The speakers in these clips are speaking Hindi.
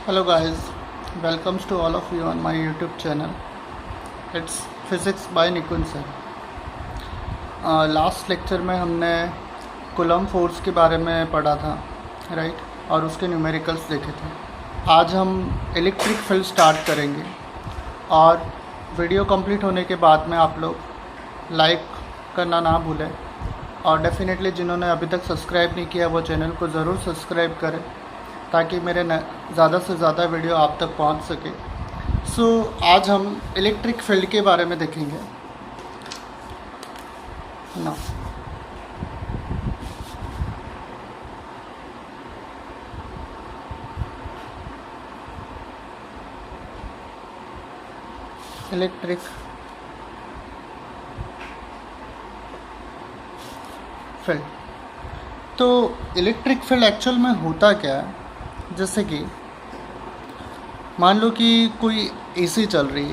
Hello guys, welcomes to all of you on my YouTube channel. It's Physics by Nikun sir. Last lecture में हमने कूलम फोर्स के बारे में पढ़ा था, राइट, और उसके न्यूमेरिकल्स देखे थे. आज हम इलेक्ट्रिक फील्ड स्टार्ट करेंगे और वीडियो कंप्लीट होने के बाद में आप लोग लाइक करना ना भूलें और डेफिनेटली जिन्होंने अभी तक सब्सक्राइब नहीं किया वो चैनल को ज़रूर सब्सक्राइब करें ताकि मेरे ज़्यादा से ज़्यादा वीडियो आप तक पहुंच सके. आज हम इलेक्ट्रिक फील्ड के बारे में देखेंगे ना. इलेक्ट्रिक फील्ड, तो इलेक्ट्रिक फील्ड एक्चुअल में होता क्या है. जैसे कि मान लो कि कोई एसी चल रही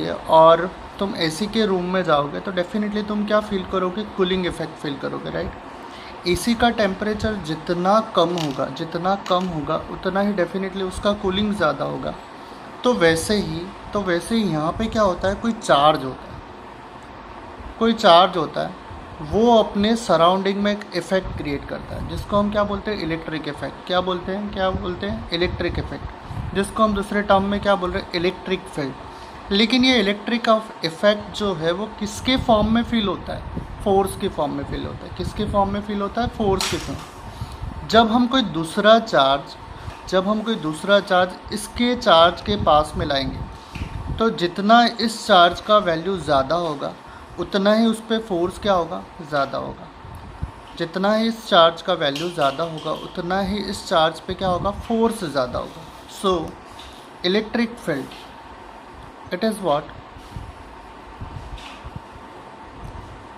है और तुम एसी के रूम में जाओगे तो डेफिनेटली तुम क्या फील करोगे, कूलिंग इफेक्ट फील करोगे, राइट. एसी का टेम्परेचर जितना कम होगा उतना ही डेफिनेटली उसका कूलिंग ज़्यादा होगा. तो वैसे ही यहाँ पे क्या होता है, कोई चार्ज होता है वो अपने सराउंडिंग में एक इफ़ेक्ट क्रिएट करता है जिसको हम क्या बोलते हैं, इलेक्ट्रिक इफेक्ट. क्या बोलते हैं इलेक्ट्रिक इफेक्ट, जिसको हम दूसरे टर्म में क्या बोल रहे हैं, इलेक्ट्रिक फील्ड. लेकिन ये इलेक्ट्रिक इफेक्ट जो है वो किसके फॉर्म में फील होता है, फोर्स के फॉर्म में फील होता है. किसके फॉर्म में फील होता है, फोर्स के फॉर्म. जब हम कोई दूसरा चार्ज इसके चार्ज के पास में लाएंगे तो जितना इस चार्ज का वैल्यू ज़्यादा होगा उतना ही उस पर फोर्स क्या होगा, ज़्यादा होगा. जितना ही इस चार्ज का वैल्यू ज़्यादा होगा उतना ही इस चार्ज पे क्या होगा, फोर्स ज़्यादा होगा. So electric field, it is what,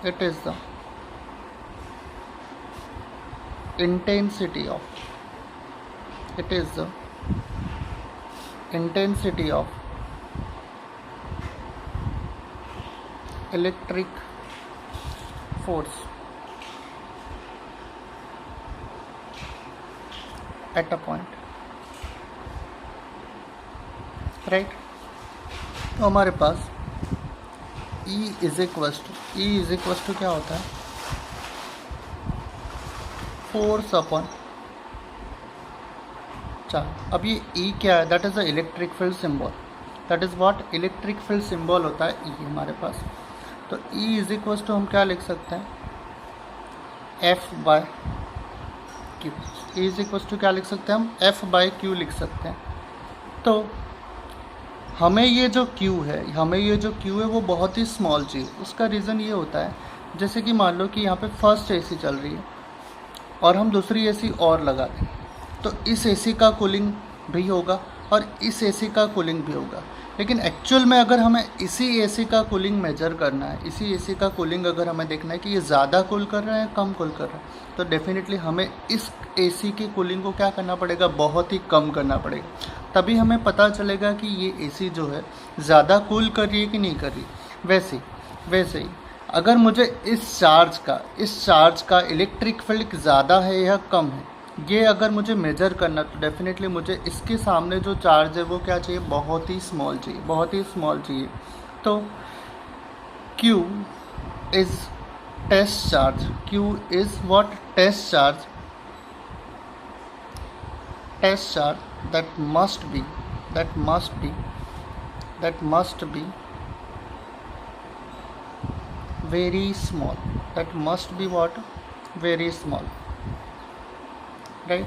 it is the intensity of electric force at a point, right. तो हमारे पास E इज इक्वस टू क्या होता है, फोर्स अपॉन चार्ज. अब ये E क्या है, that is the electric field symbol. That is what, electric field symbol होता है E हमारे पास. तो E इज इक्वस टू हम क्या लिख सकते हैं, F/Q. E is equals to क्या लिख सकते हैं, हम F/Q लिख सकते हैं. तो हमें ये जो Q है वो बहुत ही स्मॉल चीज़. उसका रीज़न ये होता है, जैसे कि मान लो कि यहाँ पे फर्स्ट एसी चल रही है और हम दूसरी एसी और लगा दें तो इस एसी का कूलिंग भी होगा और इस एसी का कूलिंग भी होगा. लेकिन एक्चुअल में अगर हमें इसी एसी का कूलिंग मेजर करना है, इसी एसी का कूलिंग अगर हमें देखना है कि ये ज़्यादा कूल कर रहा है कम कूल कर रहा है, तो डेफिनेटली हमें इस एसी की कूलिंग को क्या करना पड़ेगा, बहुत ही कम करना पड़ेगा. तभी हमें पता चलेगा कि ये एसी जो है ज़्यादा कूल कर रही है कि नहीं कर रही. वैसे ही अगर मुझे इस चार्ज का इलेक्ट्रिक फील्ड ज़्यादा है या कम है, ये अगर मुझे मेजर करना तो डेफिनेटली मुझे इसके सामने जो चार्ज है वो क्या चाहिए, बहुत ही स्मॉल चाहिए. तो Q is test charge. Q is what, test charge that must be very small. Very small, right.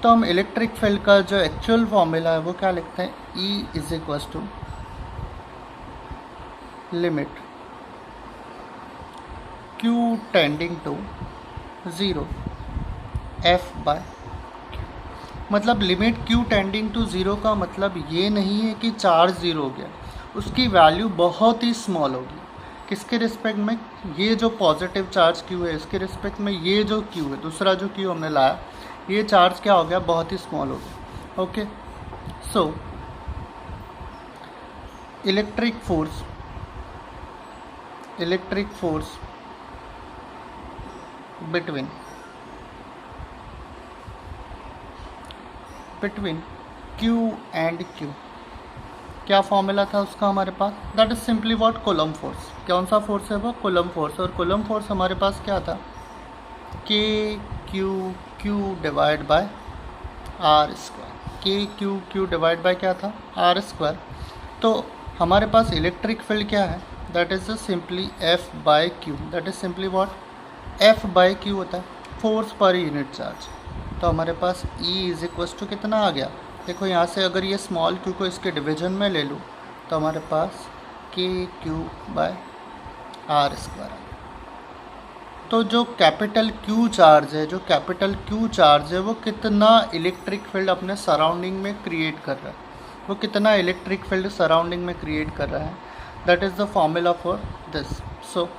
तो हम इलेक्ट्रिक फील्ड का जो एक्चुअल फॉर्मूला है वो क्या लिखते हैं, E is equals to limit Q tending to 0 F/Q. मतलब लिमिट Q टेंडिंग टू 0 का मतलब ये नहीं है कि चार्ज 0 हो गया, उसकी वैल्यू बहुत ही स्मॉल होगी. किसके रिस्पेक्ट में, ये जो पॉजिटिव चार्ज Q है इसके रिस्पेक्ट में ये जो Q है, दूसरा जो Q हमने लाया, ये चार्ज क्या हो गया, बहुत ही स्मॉल हो गया. Okay. So electric force between Q and Q, क्या फॉर्मूला था उसका हमारे पास? That is simply what? Coulomb force. कौन सा फोर्स है वो? Coulomb force. और कूलम्ब फोर्स हमारे पास क्या था? के Q Q divide by are square. K Q Q divide by क्या था? R square. तो हमारे पास इलेक्ट्रिक फील्ड क्या है? That is simply F by Q. That is simply what? F by Q होता है, फोर्स पर यूनिट चार्ज। तो हमारे पास E इज इक्वल टू कितना आ गया? देखो यहाँ से अगर ये स्मॉल क्यू को इसके डिवीजन में ले लूँ तो हमारे पास के क्यू बाय आर स्क्वायर। तो जो कैपिटल क्यू चार्ज है, जो कैपिटल क्यू चार्ज है, वो कितना इलेक्ट्रिक फील्ड अपने सराउंडिंग में क्रिएट कर रहा है, वो कितना इलेक्ट्रिक फील्ड सराउंडिंग में क्रिएट कर रहा है। That is the formula for this. So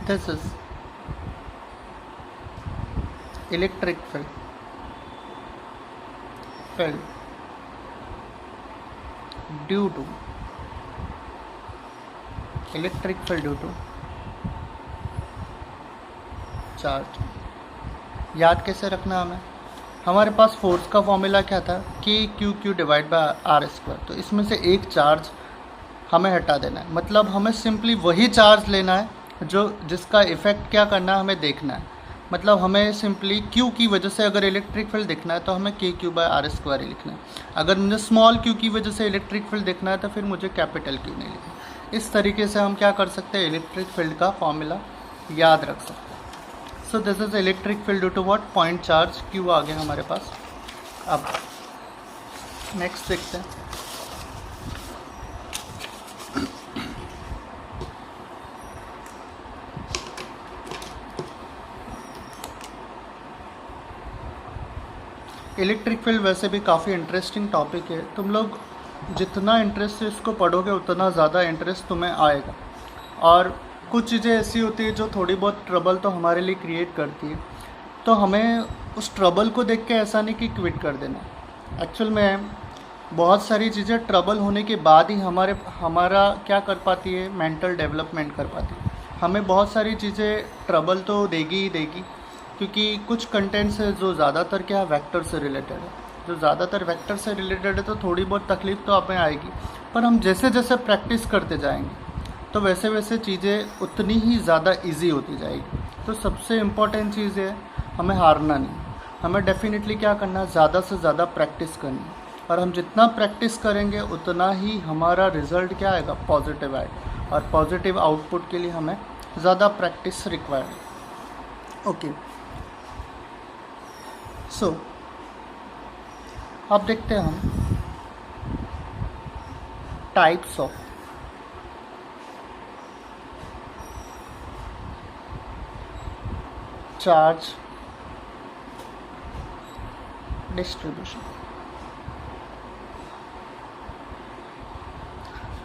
this is electric field due to electric field due to charge. याद कैसे रखना हमें? हमारे पास फोर्स का फॉर्मूला क्या था? के Q Q divide by are square. तो इसमें से एक चार्ज हमें हटा देना है, मतलब हमें सिंपली वही चार्ज लेना है जो जिसका इफ़ेक्ट क्या करना है, हमें देखना है। मतलब हमें सिंपली क्यू की वजह से अगर इलेक्ट्रिक फील्ड देखना है तो हमें के क्यू बाय आर स्क्वायर ही लिखना है। अगर मुझे स्मॉल क्यू की वजह से इलेक्ट्रिक फील्ड देखना है तो फिर मुझे कैपिटल क्यू नहीं लिखना। इस तरीके से हम क्या कर सकते हैं? इलेक्ट्रिक फील्ड का फॉर्मूला याद रख सकते हैं। So this is electric field due to what? Point charge Q आ गया हमारे पास। अब नेक्स्ट देखते हैं। इलेक्ट्रिक फील्ड वैसे भी काफ़ी इंटरेस्टिंग टॉपिक है। तुम लोग जितना इंटरेस्ट से इसको पढ़ोगे उतना ज़्यादा इंटरेस्ट तुम्हें आएगा। और कुछ चीज़ें ऐसी होती है जो थोड़ी बहुत ट्रबल तो हमारे लिए क्रिएट करती है, तो हमें उस ट्रबल को देख के ऐसा नहीं कि क्विट कर देना। एक्चुअल में बहुत सारी चीज़ें ट्रबल होने के बाद ही हमारा क्या कर पाती है? मेंटल डेवलपमेंट कर पाती है। हमें बहुत सारी चीज़ें ट्रबल तो देगी ही देगी, क्योंकि कुछ कंटेंट्स है जो ज़्यादातर क्या वेक्टर से रिलेटेड है। जो ज़्यादातर वेक्टर से रिलेटेड है तो थोड़ी बहुत तकलीफ़ तो हमें आएगी, पर हम जैसे जैसे प्रैक्टिस करते जाएंगे तो वैसे वैसे चीज़ें उतनी ही ज़्यादा इजी होती जाएगी। तो सबसे इम्पॉर्टेंट चीज़ है हमें हारना नहीं, हमें डेफिनेटली क्या करना है? ज़्यादा से ज़्यादा प्रैक्टिस करनी है। और हम जितना प्रैक्टिस करेंगे उतना ही हमारा रिज़ल्ट क्या आएगा? पॉजिटिव आएगा। और पॉजिटिव आउटपुट के लिए हमें ज़्यादा प्रैक्टिस रिक्वायर्ड है। ओके, सो अब देखते हैं हम types of charge distribution.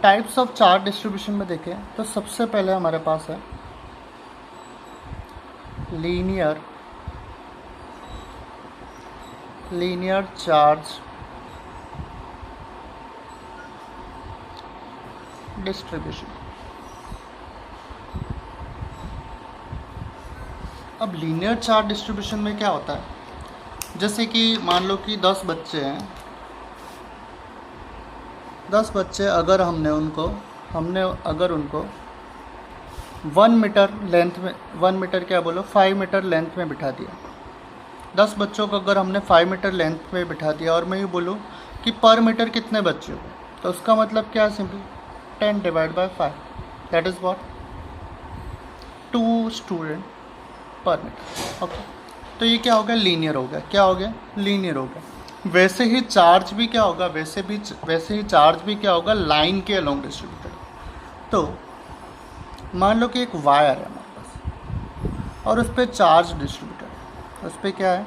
Types of charge distribution में देखें तो सबसे पहले हमारे पास है लीनियर चार्ज डिस्ट्रीब्यूशन। अब लीनियर चार्ज डिस्ट्रीब्यूशन में क्या होता है? जैसे कि मान लो कि 10 बच्चे हैं। 10 बच्चे अगर हमने उनको 1 मीटर लेंथ में 1 मीटर क्या बोलो 5 मीटर लेंथ में बिठा दिया। 10 बच्चों को अगर हमने 5 मीटर लेंथ में बिठा दिया और मैं ये बोलूँ कि पर मीटर कितने बच्चे हो, तो उसका मतलब क्या है? Simply 10 divide by 5, that is what? 2 student पर मीटर। ओके, तो ये क्या हो गया? लीनियर हो गया। क्या हो गया? लीनियर हो गया। वैसे ही चार्ज भी क्या होगा? वैसे ही चार्ज भी क्या होगा? लाइन के अलोंग डिस्ट्रीब्यूटेड। तो मान लो कि एक वायर है हमारे पास और उस पर चार्ज डिस्ट्रीब्यूटेड है। उस पर क्या है?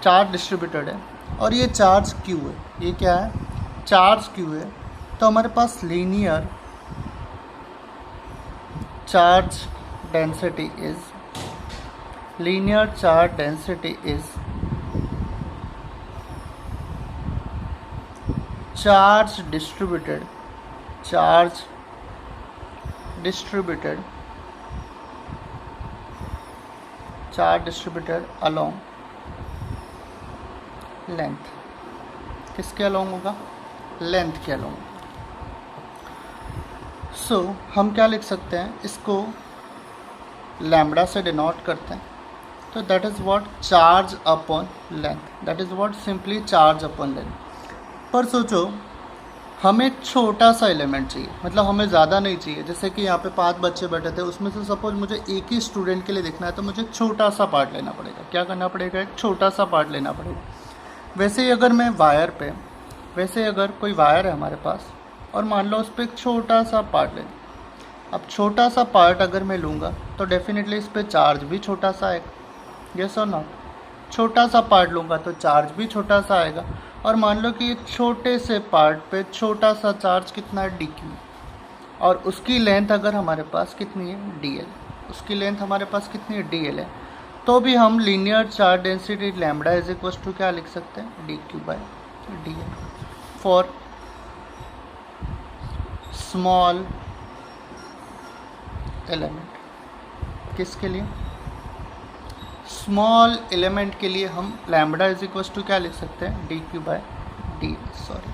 चार्ज डिस्ट्रीब्यूटेड है और ये चार्ज क्यू है। ये क्या है? चार्ज क्यू है। तो हमारे पास linear charge density is charge distributed along length। किसके अलोंग होगा? लेंथ के अलोंग। सो हम क्या लिख सकते हैं, इसको लैम्बडा से डिनोट करते हैं, तो that is what charge upon length, that is what simply charge upon length. पर सोचो हमें एक छोटा सा एलिमेंट चाहिए, मतलब हमें ज़्यादा नहीं चाहिए। जैसे कि यहाँ पे 5 बच्चे बैठे थे, उसमें से सपोज मुझे एक ही स्टूडेंट के लिए देखना है, तो मुझे छोटा सा पार्ट लेना पड़ेगा। क्या करना पड़ेगा? एक छोटा सा पार्ट लेना पड़ेगा। वैसे ही अगर मैं वायर पे, वैसे अगर कोई वायर है हमारे पास और मान लो उस पर एक छोटा सा पार्ट लेना, अब छोटा सा पार्ट अगर मैं लूँगा तो डेफिनेटली इस पर चार्ज भी छोटा सा आएगा, यस और नॉट? छोटा सा पार्ट लूँगा तो चार्ज भी छोटा सा आएगा। और मान लो कि छोटे से पार्ट पे छोटा सा चार्ज कितना है? dq, और उसकी लेंथ अगर हमारे पास कितनी है? dl, उसकी लेंथ हमारे पास कितनी है? dl है। तो भी हम linear charge density lambda is equal to क्या लिख सकते हैं? dq by dl for small element. किसके लिए? स्मॉल एलिमेंट के लिए हम लैम्बडा इज इक्वल टू क्या लिख सकते हैं? dq by dl, sorry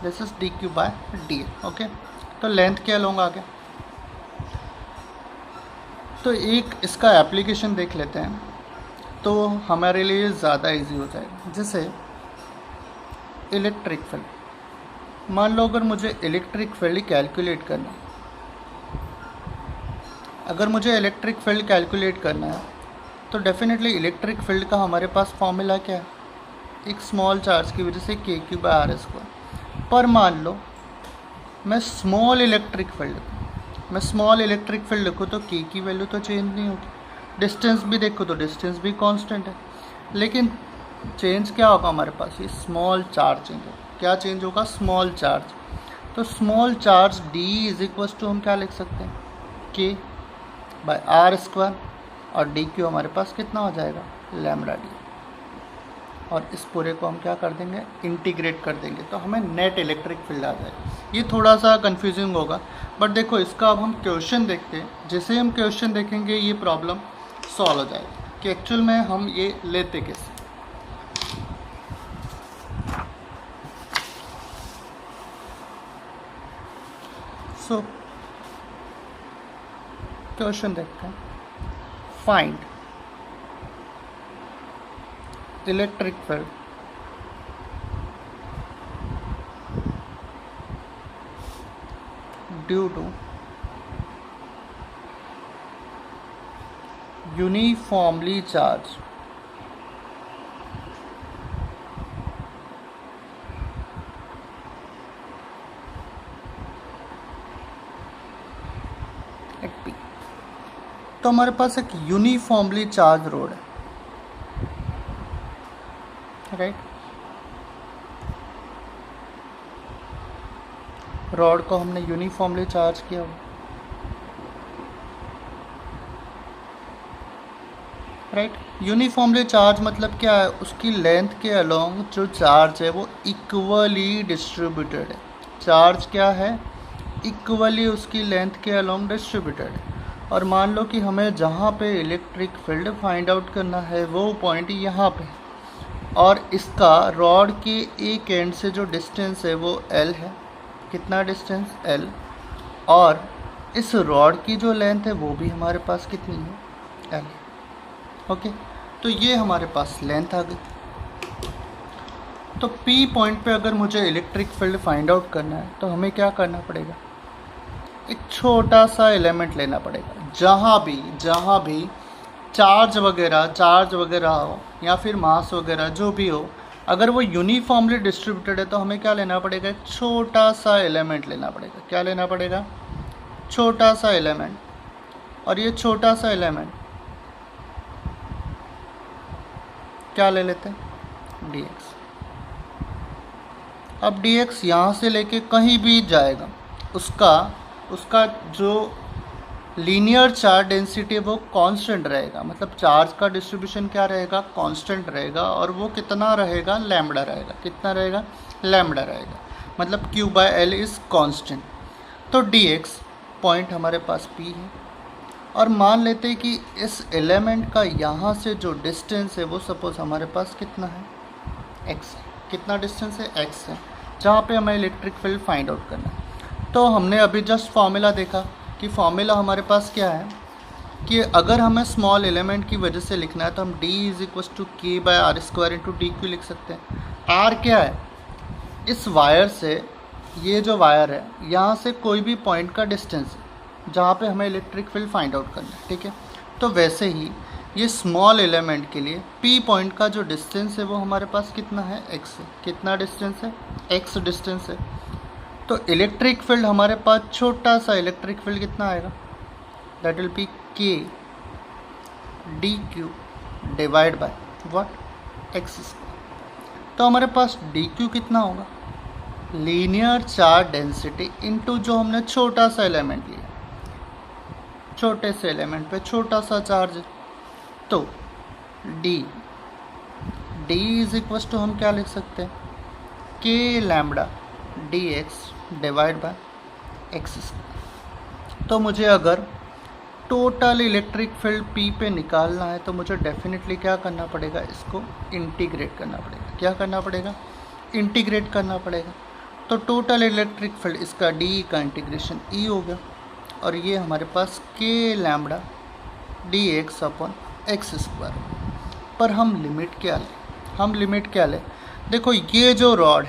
this is dq by dl। Okay, तो लेंथ क्या अलोंग आ गया। तो एक इसका एप्लीकेशन देख लेते हैं तो हमारे लिए ज़्यादा इजी हो जाएगा। जैसे इलेक्ट्रिक फील्ड, मान लो अगर मुझे इलेक्ट्रिक फील्ड कैलकुलेट करना है, अगर मुझे इलेक्ट्रिक फील्ड कैलकुलेट करना है तो डेफिनेटली इलेक्ट्रिक फील्ड का हमारे पास फॉर्मूला क्या है? एक स्मॉल चार्ज की वजह से KQ बाय R स्क्वायर। पर मान लो मैं स्मॉल इलेक्ट्रिक फील्ड लिखूँ तो K की वैल्यू तो चेंज नहीं होगी, डिस्टेंस भी देखो तो डिस्टेंस भी कांस्टेंट है, लेकिन चेंज क्या होगा हमारे पास? ये स्मॉल चार्ज चेंज होगा। क्या चेंज होगा? Small charge. तो small charge D is equal to हम क्या लिख सकते हैं? K बाय R स्क्वायर, और dq हमारे पास कितना हो जाएगा? Lambda d। और इस पूरे को हम क्या कर देंगे? इंटीग्रेट कर देंगे, तो हमें नेट इलेक्ट्रिक फील्ड आ जाएगा। ये थोड़ा सा कंफ्यूजिंग होगा, बट देखो इसका अब हम क्वेश्चन देखते हैं। जैसे हम क्वेश्चन देखेंगे ये प्रॉब्लम सॉल्व हो जाएगी कि एक्चुअल में हम ये लेते कैसे। सो क्वेश्चन देखते हैं। Find electric field due to uniformly charge at P। तो हमारे पास एक यूनिफॉर्मली चार्ज रोड है, राइट? रॉड को हमने यूनिफॉर्मली चार्ज किया हुआ, राइट? यूनिफॉर्मली चार्ज मतलब क्या है? उसकी लेंथ के अलोंग जो चार्ज है वो इक्वली डिस्ट्रीब्यूटेड है। चार्ज क्या है? इक्वली उसकी लेंथ के अलोंग डिस्ट्रीब्यूटेड है। और मान लो कि हमें जहाँ पे इलेक्ट्रिक फील्ड फाइंड आउट करना है वो पॉइंट यहाँ पे, और इसका रॉड के एक एंड से जो डिस्टेंस है वो L है। कितना डिस्टेंस? L। और इस रॉड की जो लेंथ है वो भी हमारे पास कितनी है? L। ओके, तो ये हमारे पास लेंथ आ गई। तो P पॉइंट पे अगर मुझे इलेक्ट्रिक फील्ड फाइंड आउट करना है तो हमें क्या करना पड़ेगा? एक छोटा सा एलिमेंट लेना पड़ेगा। जहाँ भी चार्ज वगैरह हो या फिर मास वगैरह जो भी हो, अगर वो यूनिफॉर्मली डिस्ट्रीब्यूटेड है तो हमें क्या लेना पड़ेगा? एक छोटा सा एलिमेंट लेना पड़ेगा। क्या लेना पड़ेगा? छोटा सा एलिमेंट। और ये छोटा सा एलिमेंट क्या ले लेते हैं? dx। अब dx यहाँ से लेके कहीं भी जाएगा, उसका जो लीनियर चार्ज डेंसिटी है वो कांस्टेंट रहेगा। मतलब चार्ज का डिस्ट्रीब्यूशन क्या रहेगा? कांस्टेंट रहेगा। और वो कितना रहेगा? लैम्बडा रहेगा। कितना रहेगा? लैम्बडा रहेगा। मतलब q by L is constant. तो dx पॉइंट हमारे पास P है, और मान लेते हैं कि इस एलिमेंट का यहाँ से जो डिस्टेंस है वो सपोज हमारे पास कितना है? x है। कितना डिस्टेंस है, x है, जहाँ पे हमें इलेक्ट्रिक फील्ड फाइंड आउट करना है। तो हमने अभी जस्ट फॉर्मूला देखा कि फॉर्मूला हमारे पास क्या है कि अगर हमें स्मॉल एलिमेंट की वजह से लिखना है तो हम d = k/r² × dq लिख सकते हैं। r क्या है, इस वायर से, ये जो वायर है यहाँ से कोई भी पॉइंट का डिस्टेंस है जहाँ पे हमें इलेक्ट्रिक फील्ड फाइंड आउट करना है, ठीक है। तो वैसे ही ये स्मॉल एलिमेंट के लिए p पॉइंट का जो डिस्टेंस है वो हमारे पास कितना है, x है। कितना डिस्टेंस है, x डिस्टेंस है। तो इलेक्ट्रिक फील्ड हमारे पास छोटा सा इलेक्ट्रिक फील्ड कितना आएगा, that will B k dq divide by what, x²। तो हमारे पास dq कितना होगा, लीनियर चार्ज डेंसिटी इनटू जो हमने छोटा सा एलिमेंट लिया, छोटे से एलिमेंट पे छोटा सा चार्ज है। तो d = हम क्या लिख सकते हैं, k λ/dx divide by x²। तो मुझे अगर टोटल इलेक्ट्रिक फील्ड P पे निकालना है तो मुझे डेफिनेटली क्या करना पड़ेगा, इसको इंटीग्रेट करना पड़ेगा। क्या करना पड़ेगा, इंटीग्रेट करना पड़ेगा। तो टोटल इलेक्ट्रिक फील्ड, इसका d का इंटीग्रेशन E हो गया, और ये हमारे पास k λ/dx/x²। पर हम लिमिट क्या लें, देखो ये जो रॉड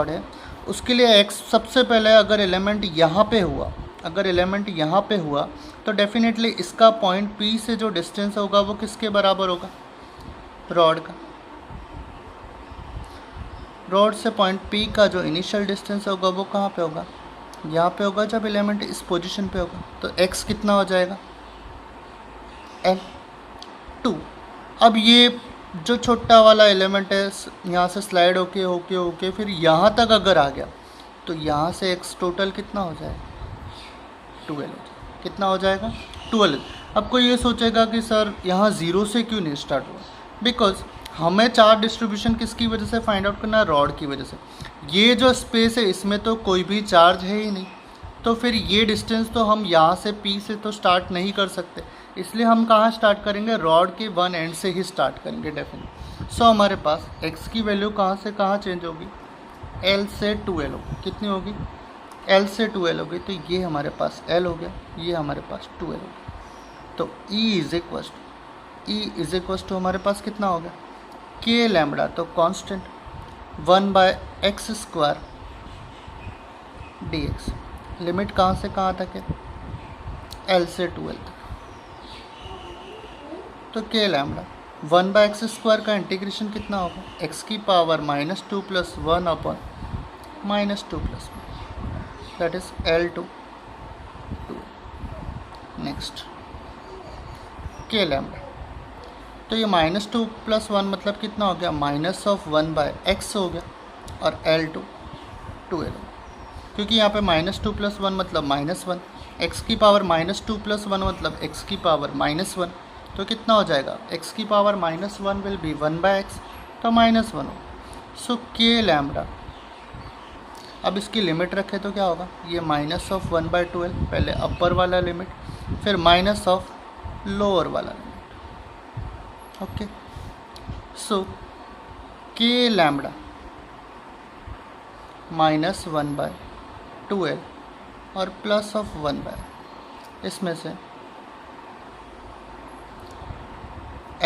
है उसके लिए x, सबसे पहले अगर एलिमेंट यहाँ पे हुआ तो डेफिनेटली इसका पॉइंट P से जो डिस्टेंस होगा वो किसके बराबर होगा, रॉड का। रॉड से पॉइंट P का जो इनिशियल डिस्टेंस होगा वो कहाँ पे होगा, यहाँ पे होगा जब एलिमेंट इस पोजीशन पे होगा। तो x कितना हो जाएगा, L2। अब ये जो छोटा वाला एलिमेंट है यहाँ से स्लाइड होके फिर यहाँ तक अगर आ गया तो यहाँ से x टोटल कितना हो जाएगा, 12। कितना हो जाएगा, 12। अब कोई ये सोचेगा कि सर यहाँ 0 से क्यों नहीं स्टार्ट हुआ, बिकॉज हमें चार्ज डिस्ट्रीब्यूशन किसकी वजह से फाइंड आउट करना है, रॉड की वजह से। ये जो स्पेस है इसमें तो कोई भी चार्ज है ही नहीं, तो फिर ये डिस्टेंस तो हम यहाँ से P से तो स्टार्ट नहीं कर सकते, इसलिए हम कहाँ स्टार्ट करेंगे, रॉड के वन एंड से ही स्टार्ट करेंगे डेफिनेटली। सो हमारे पास x की वैल्यू कहाँ से कहाँ चेंज होगी, L से 2L होगी। कितनी होगी, L से 2L होगी। तो ये हमारे पास L हो गया, ये हमारे पास 2L हो गया। तो E = हमारे पास कितना हो गया, k λ, तो कांस्टेंट 1/x² dx। लिमिट कहाँ से कहाँ तक है, L से 2L तक। तो k λ 1/x² का इंटीग्रेशन कितना होगा, x⁻² -2 + 1/-2 + 1, that is L2 2। Next k λ, तो ये -2 + 1 मतलब कितना हो गया, -1/x हो गया, और L2 2L, क्योंकि यहाँ पे -2 + 1 मतलब -1, x⁻² -2 + 1 मतलब x⁻−1, तो कितना हो जाएगा, x⁻−1 विल बी 1/x, तो -1 हो। सो k λ, अब इसकी लिमिट रखें तो क्या होगा, ये -1/2L, पहले अपर वाला लिमिट, फिर लोअर वाला लिमिट। ओके, सो k λ -1/2L और +1/, इसमें से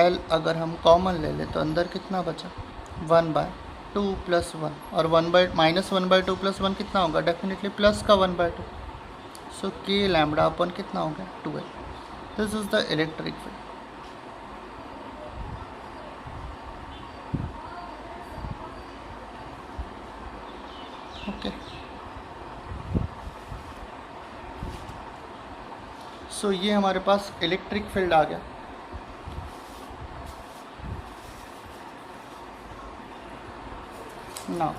L अगर हम कॉमन ले लें तो अंदर कितना बचा, 1/2 + 1, और -1/2 + 1 कितना होगा, डेफिनेटली प्लस का 1/2। सो k λ अपन कितना हो गया, 2L। This is the electric field. Okay, so ये हमारे पास इलेक्ट्रिक फील्ड आ गया। नाउ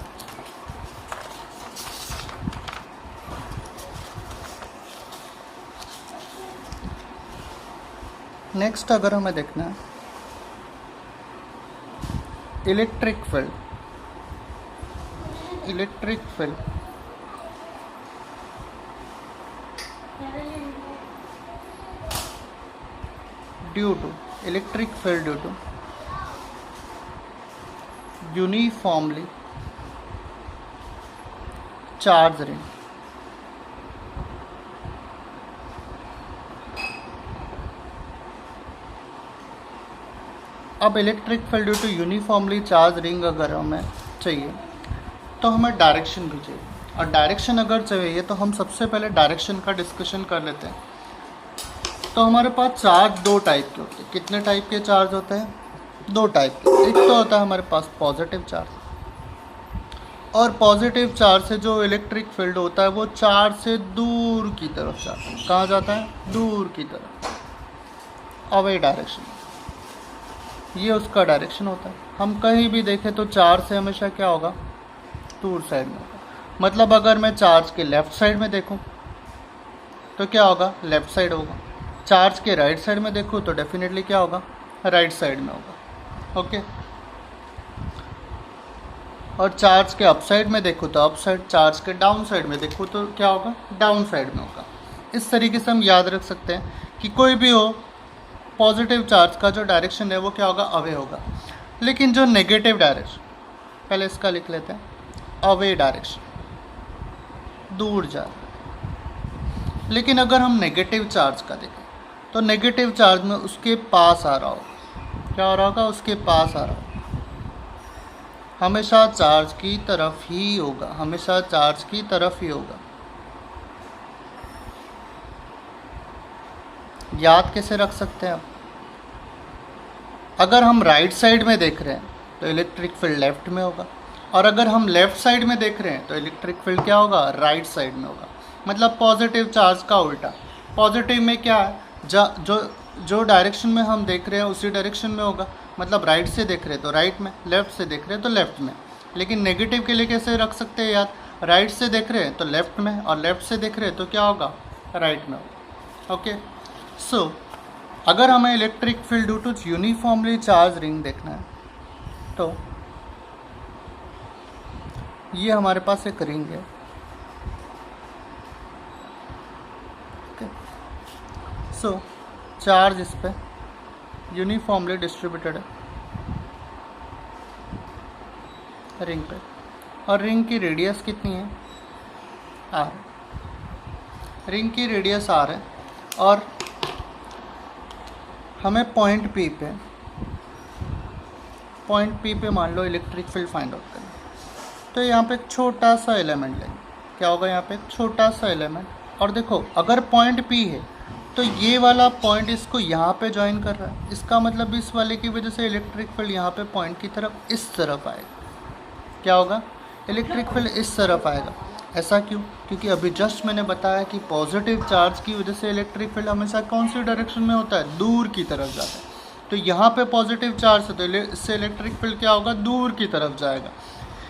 नेक्स्ट अगर हमें देखना है electric field due to uniformly charge ring. अब electric field due to uniformly charge ring अगर हमें चाहिए तो हमें डायरेक्शन भी चाहिए, और डायरेक्शन अगर चाहिए तो हम सबसे पहले डायरेक्शन का डिस्कशन कर लेते हैं। तो हमारे पास चार्ज दो टाइप के होते हैं। कितने टाइप के चार्ज होते हैं? दो टाइप के। एक तो होता है हमारे पास पॉजिटिव चार्ज, और पॉजिटिव चार्ज से जो इलेक्ट्रिक फील्ड होता है वो चार्ज से दूर की तरफ जाता है। कहाँ जाता है? दूर की तरफ, अवे डायरेक्शन। ये उसका डायरेक्शन होता है। हम कहीं भी देखें तो चार्ज से हमेशा क्या होगा? दूर साइड में होगा। मतलब अगर मैं चार्ज के लेफ़्ट साइड में देखूं तो क्या होगा? लेफ़्ट साइड होगा। चार्ज के राइट साइड में देखूं तो डेफिनेटली क्या होगा? राइट साइड में होगा। ओके। और चार्ज के अप साइड में देखूं तो अप साइड, चार्ज के डाउन साइड में देखूं तो क्या होगा? डाउन साइड में होगा। इस तरीके से हम याद रख सकते हैं कि कोई भी हो, पॉजिटिव चार्ज का जो डायरेक्शन है वो क्या होगा? अवे होगा। लेकिन जो नेगेटिव डायरेक्शन, पहले इसका लिख लेते हैं, अवे डायरेक्शन, दूर जा। लेकिन अगर हम नेगेटिव चार्ज का देखें तो नेगेटिव चार्ज में उसके पास आ रहा होगा। क्या हो रहा होगा? उसके पास आ रहा होगा। हमेशा चार्ज की तरफ ही होगा, हमेशा चार्ज की तरफ ही होगा। याद कैसे रख सकते हैं आप? अगर हम राइट साइड में देख रहे हैं तो इलेक्ट्रिक फील्ड लेफ्ट में होगा, और अगर हम लेफ्ट साइड में देख रहे हैं तो इलेक्ट्रिक फील्ड क्या होगा? राइट साइड में होगा। मतलब पॉजिटिव चार्ज का उल्टा। पॉजिटिव में क्या है? जो डायरेक्शन में हम देख रहे हैं उसी डायरेक्शन में होगा। मतलब राइट से देख रहे हैं तो राइट में, लेफ्ट से देख रहे हैं तो लेफ्ट में। लेकिन नेगेटिव के लिए कैसे रख सकते हैं याद? राइट से देख रहे हैं तो लेफ्ट में, और लेफ्ट से देख रहे हैं तो क्या होगा? राइट में होगा। ओके। सो अगर हमें electric field due to uniformly charge ring देखना है तो ये हमारे पास एक रिंग है। ओके। सो चार्ज इस पे यूनिफॉर्मली डिस्ट्रीब्यूटेड है रिंग पे, और रिंग की रेडियस कितनी है? आर। रिंग की रेडियस आर है, और हमें पॉइंट पी पे मान लो इलेक्ट्रिक फील्ड फाइंड आउट करना। तो यहाँ पे एक छोटा सा एलिमेंट लेंगे। क्या होगा? यहाँ पे एक छोटा सा एलिमेंट, और देखो अगर पॉइंट पी है तो ये वाला पॉइंट इसको यहाँ पे ज्वाइन कर रहा है। इसका मतलब इस वाले की वजह से इलेक्ट्रिक फील्ड यहाँ पे पॉइंट की तरफ इस तरफ आएगा। क्या होगा? इलेक्ट्रिक फील्ड इस तरफ आएगा। ऐसा क्यों? क्योंकि अभी जस्ट मैंने बताया कि पॉजिटिव चार्ज की वजह से इलेक्ट्रिक फील्ड हमेशा कौन सी डायरेक्शन में होता है? दूर की तरफ जाता है। तो यहाँ पे पॉजिटिव चार्ज है तो इससे इलेक्ट्रिक फील्ड क्या होगा? दूर की तरफ जाएगा।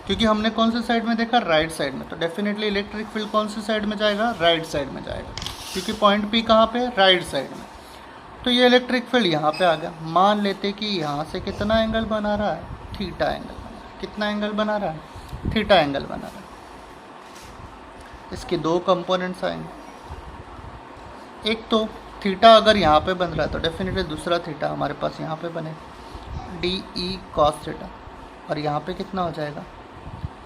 क्योंकि हमने कौन से साइड में देखा? राइट साइड में। तो डेफिनेटली इलेक्ट्रिक फील्ड कौन सी साइड में जाएगा? राइट साइड में जाएगा, क्योंकि पॉइंट पी कहाँ पे? राइट साइड में। तो ये इलेक्ट्रिक फील्ड यहाँ पे आ गया। मान लेते कि यहाँ से कितना एंगल बना रहा है? थीटा एंगल बना रहा है। कितना एंगल बना रहा है? थीटा एंगल बना रहा है। इसके दो कंपोनेंट्स आएंगे। एक तो थीटा अगर यहाँ पे बन रहा है तो डेफिनेटली दूसरा थीटा हमारे पास यहाँ पे बनेगा, डी ई कॉस थीटा, और यहाँ पे कितना हो जाएगा?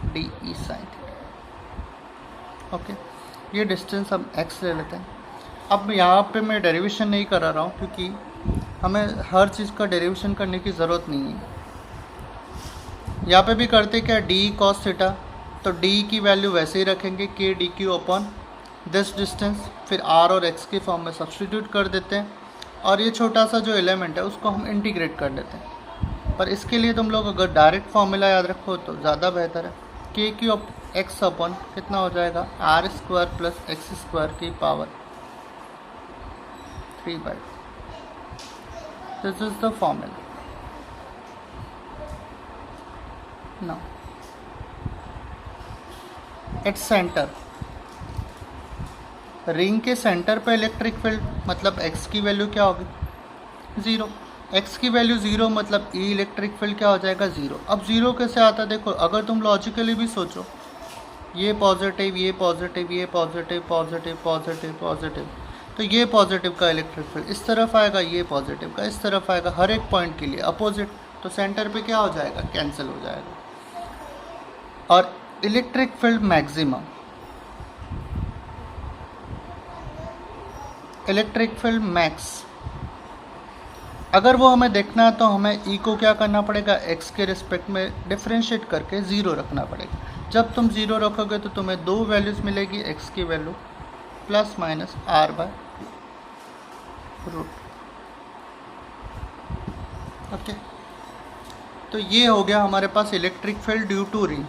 D E sine theta. Okay. ये डिस्टेंस हम एक्स ले लेते हैं। अब यहाँ पे मैं डेरिवेशन नहीं करा रहा हूँ क्योंकि हमें हर चीज़ का डेरिवेशन करने की ज़रूरत नहीं है। यहाँ पे भी करते क्या? डी कॉस थीटा, तो डी की वैल्यू वैसे ही रखेंगे, के D Q upon this distance, फिर आर और एक्स के फॉर्म में सब्स्टिट्यूट कर देते हैं, और ये छोटा सा जो एलिमेंट है उसको हम इंटीग्रेट कर देते हैं। पर इसके लिए तुम लोग अगर डायरेक्ट फॉर्मूला याद रखो तो ज़्यादा बेहतर है। के क्यू एक्स अपॉन कितना हो जाएगा? R square plus x square की power 3/2। This is the formula. Now at centre, ring के सेंटर पे इलेक्ट्रिक फील्ड मतलब एक्स की वैल्यू क्या होगी? 0। एक्स की वैल्यू 0 मतलब ई इलेक्ट्रिक फील्ड क्या हो जाएगा? 0। अब 0 कैसे आता है? देखो अगर तुम लॉजिकली भी सोचो, ये पॉजिटिव, ये पॉजिटिव, ये पॉजिटिव, पॉजिटिव, पॉजिटिव, पॉजिटिव, तो ये पॉजिटिव का इलेक्ट्रिक फील्ड इस तरफ आएगा, ये पॉजिटिव का इस तरफ आएगा, हर एक पॉइंट के लिए अपोजिट। तो सेंटर पे क्या हो जाएगा? कैंसिल हो जाएगा। और electric field maximum, electric field max, अगर वो हमें देखना है तो हमें ई को क्या करना पड़ेगा, एक्स के रिस्पेक्ट में डिफ्रेंशिएट करके ज़ीरो रखना पड़ेगा। जब तुम ज़ीरो रखोगे तो तुम्हें दो वैल्यूज़ मिलेगी, एक्स की value plus minus r by root. Okay, तो ये हो गया हमारे पास electric field due to ring.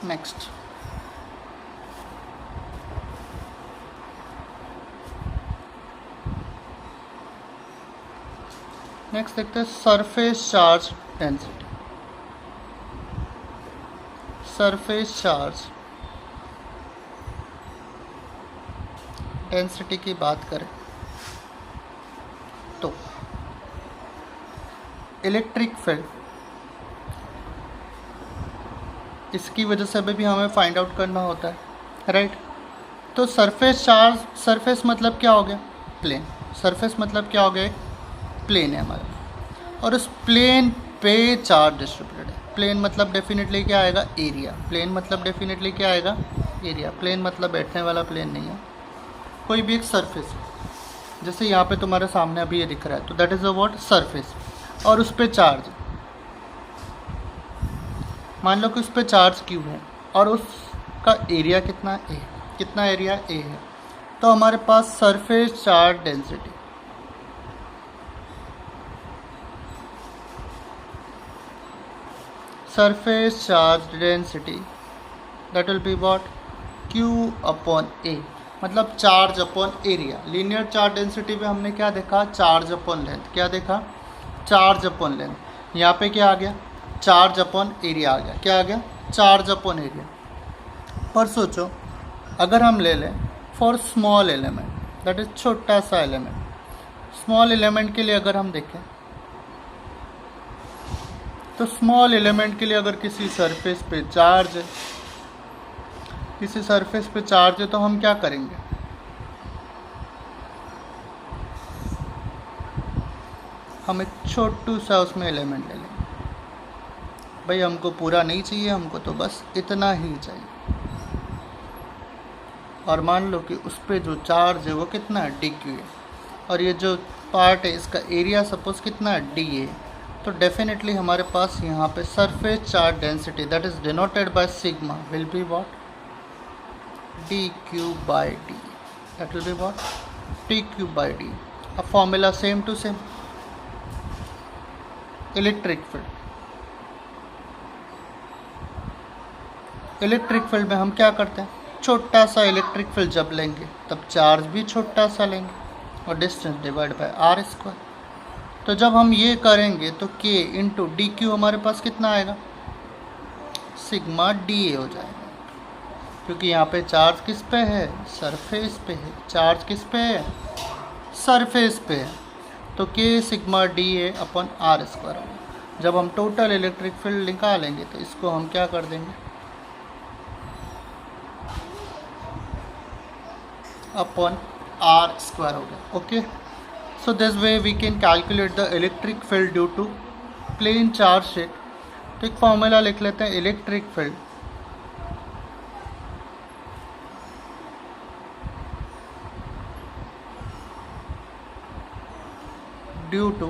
Next देखते हैं surface charge density. Surface charge density की बात करें तो इलेक्ट्रिक फील्ड, इसकी वजह से भी हमें फाइंड आउट करना होता है, राइट। तो सरफेस चार्ज, सरफेस मतलब क्या हो गया, प्लेन। सरफेस मतलब क्या हो गया, एक प्लेन है हमारा, और उस प्लेन पे चार्ज डिस्ट्रीब्यूटेड है। प्लेन मतलब डेफिनेटली क्या आएगा, एरिया। प्लेन मतलब डेफिनेटली क्या आएगा, एरिया। प्लेन मतलब बैठने वाला प्लेन नहीं है, कोई भी एक सरफेस, जैसे यहाँ पे तुम्हारे सामने अभी ये दिख रहा है, तो that is a what, surface. और उस पर चार्ज, मान लो कि उस पर चार्ज क्यू है और उसका एरिया कितना है, ए। कितना एरिया, ए है। तो हमारे पास surface charge density, surface charge density that will be what, q upon A, मतलब charge upon area. Linear charge density में हमने क्या देखा, चार्ज अपॉन लेंथ। क्या देखा, चार्ज अपॉन लेंथ। यहाँ पे क्या आ गया, चार्ज अपॉन एरिया आ गया। क्या आ गया, चार्ज अपॉन एरिया। पर सोचो अगर हम ले लें for small element, that is छोटा सा एलिमेंट, स्मॉल एलिमेंट के लिए अगर हम देखें तो स्मॉल एलिमेंट के लिए अगर किसी सरफेस पे चार्ज है, किसी सरफेस पे चार्ज है, तो हम क्या करेंगे, हम एक छोटू सा उसमें एलिमेंट ले लेंगे। भाई हमको पूरा नहीं चाहिए, हमको तो बस इतना ही चाहिए। और मान लो कि उस पर जो चार्ज है वो कितना है, डी क्यू है, और ये जो पार्ट है इसका एरिया सपोज कितना है, डी है। तो डेफिनेटली हमारे पास यहाँ पे surface charge density that is denoted by sigma will be what, d q by d. That will be what, d q by d. अब formula same to same. Electric field, electric field में हम क्या करते हैं, छोटा सा इलेक्ट्रिक फील्ड जब लेंगे तब चार्ज भी छोटा सा लेंगे और distance divide by are square. तो जब हम ये करेंगे तो के इंटू डी क्यू हमारे पास कितना आएगा, सिग्मा डी ए हो जाएगा, क्योंकि यहाँ पे चार्ज किस पे है, सरफेस पे है। चार्ज किस पे है, सरफेस पे है। तो k sigma d a upon r square होगा। जब हम टोटल इलेक्ट्रिक फील्ड निकालेंगे तो इसको हम क्या कर देंगे, अपॉन आर स्क्वायर हो गया। Okay, so this way we can calculate the electric field due to plane charge sheet। तो एक फॉर्मूला लिख लेते हैं, electric field due to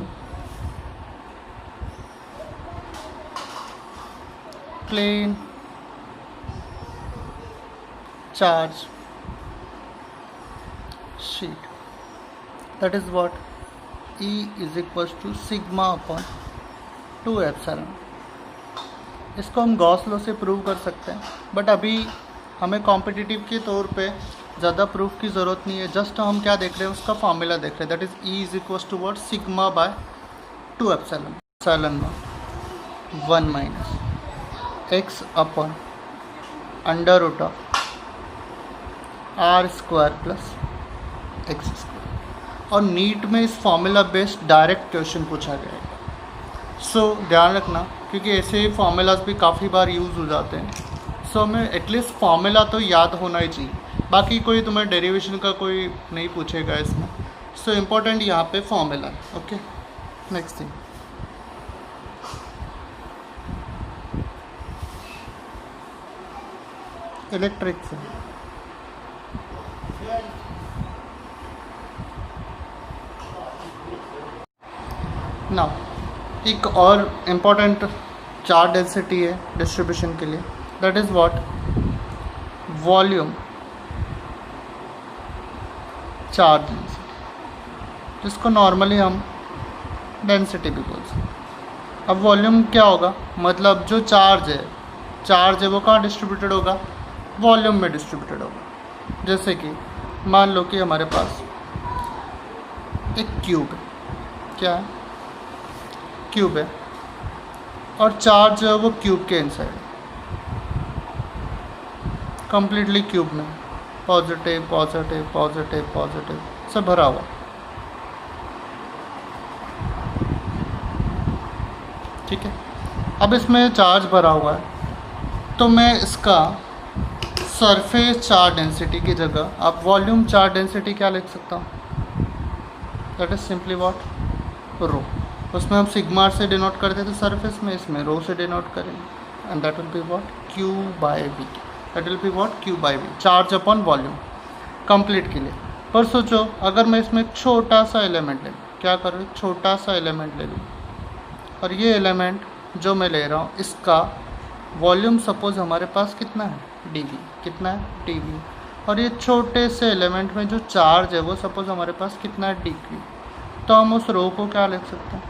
plane charge sheet, that is what, E is equals to sigma upon 2 epsilon. इसको हम गॉस लॉ से प्रूव कर सकते हैं, बट अभी हमें कॉम्पिटिटिव के तौर पे ज़्यादा प्रूफ की ज़रूरत नहीं है। जस्ट हम क्या देख रहे हैं, उसका फॉर्मूला देख रहे हैं, that is E is equals to what, sigma by 2 epsilon, epsilon 1 minus x upon under root of r square plus x square. और नीट में इस फॉर्मूला बेस्ड डायरेक्ट क्वेश्चन पूछा गया है। सो ध्यान रखना, क्योंकि ऐसे फॉर्मूलाज भी काफ़ी बार यूज़ हो जाते हैं। सो हमें एटलीस्ट फॉर्मूला तो याद होना ही चाहिए, बाकी कोई तुम्हें डेरिवेशन का कोई नहीं पूछेगा इसमें। सो इम्पोर्टेंट यहाँ पे formula. Okay, next thing, electric field. Now एक और इम्पोर्टेंट चार्ज डेंसिटी है डिस्ट्रीब्यूशन के लिए, that is what, volume charge density, जिसको नॉर्मली हम डेंसिटी भी बोल सकते हैं। अब वॉल्यूम क्या होगा, मतलब जो चार्ज है वो कहाँ डिस्ट्रीब्यूटेड होगा, वॉल्यूम में डिस्ट्रीब्यूटेड होगा। जैसे कि मान लो कि हमारे पास एक क्यूब है, क्या है, क्यूब है, और चार्ज जो है वो क्यूब के इनसाइड है, कंप्लीटली क्यूब में पॉजिटिव पॉजिटिव पॉजिटिव पॉजिटिव से भरा हुआ। ठीक है, अब इसमें चार्ज भरा हुआ है, तो मैं इसका सरफेस चार्ज डेंसिटी की जगह आप वॉल्यूम चार्ज डेंसिटी क्या लिख सकता हूँ, दैट इज सिंपली व्हाट, रो। उसमें हम सिग्मा से डिनोट करते थे सरफेस में, इसमें रो से डिनोट करेंगे, and that will be what, q by v, that will be what, q by v, charge upon volume complete के लिए। पर सोचो अगर मैं इसमें एक छोटा सा एलिमेंट ले लूँ, क्या करूँ, एक छोटा सा एलिमेंट ले लूँ, और ये एलिमेंट जो मैं ले रहा हूँ इसका वॉल्यूम सपोज हमारे पास कितना है, dv, कितना है, dv, और ये छोटे से एलिमेंट में जो चार्ज है वो सपोज हमारे पास कितना है, dq, तो हम उस रो को क्या लिख सकते हैं,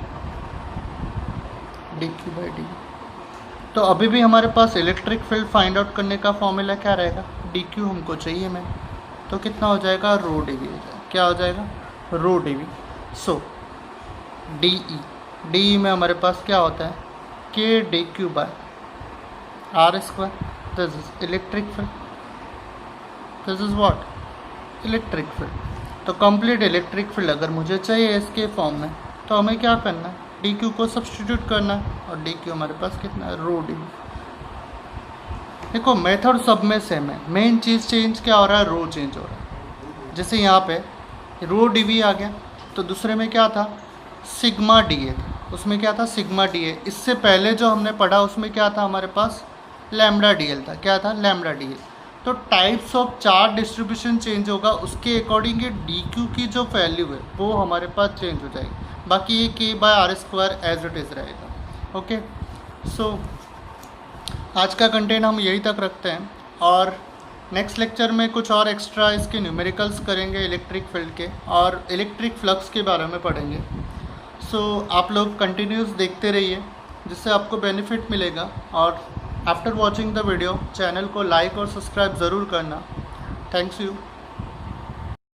dq बाई dv। तो अभी भी हमारे पास इलेक्ट्रिक फील्ड फाइंड आउट करने का फॉर्मूला क्या रहेगा, dq हमको चाहिए में, तो कितना हो जाएगा, रो dv हो जाएगा, क्या हो जाएगा, रो dv। सो de में हमारे पास क्या होता है, k dq by are square, this is electric field, this is what, electric field. तो कंप्लीट इलेक्ट्रिक फील्ड अगर मुझे चाहिए इसके फॉर्म में, तो हमें क्या करना है, dq को सब्सटीट्यूट करना है, और dq हमारे पास कितना है, रो dv। देखो मेथड सब में सेम है, मेन चीज़ चेंज क्या हो रहा है, रो चेंज हो रहा है। जैसे यहाँ पे रो dv आ गया, तो दूसरे में क्या था, सिग्मा dA था, उसमें क्या था, सिग्मा dA। इससे पहले जो हमने पढ़ा उसमें क्या था, हमारे पास लैम्डा dl था, क्या था, लैम्डा dl। तो types of charge distribution change होगा, उसके अकॉर्डिंग ये dq की जो वैल्यू है वो हमारे पास चेंज हो जाएगी, बाकी ये k by are square as it is रहेगा। ओके, सो आज का कंटेंट हम यही तक रखते हैं, और नेक्स्ट लेक्चर में कुछ और एक्स्ट्रा इसके न्यूमेरिकल्स करेंगे इलेक्ट्रिक फील्ड के, और इलेक्ट्रिक फ्लक्स के बारे में पढ़ेंगे। सो आप लोग कंटिन्यूस देखते रहिए, जिससे आपको बेनिफिट मिलेगा, और after watching the video channel को लाइक और सब्सक्राइब ज़रूर करना। Thanks you.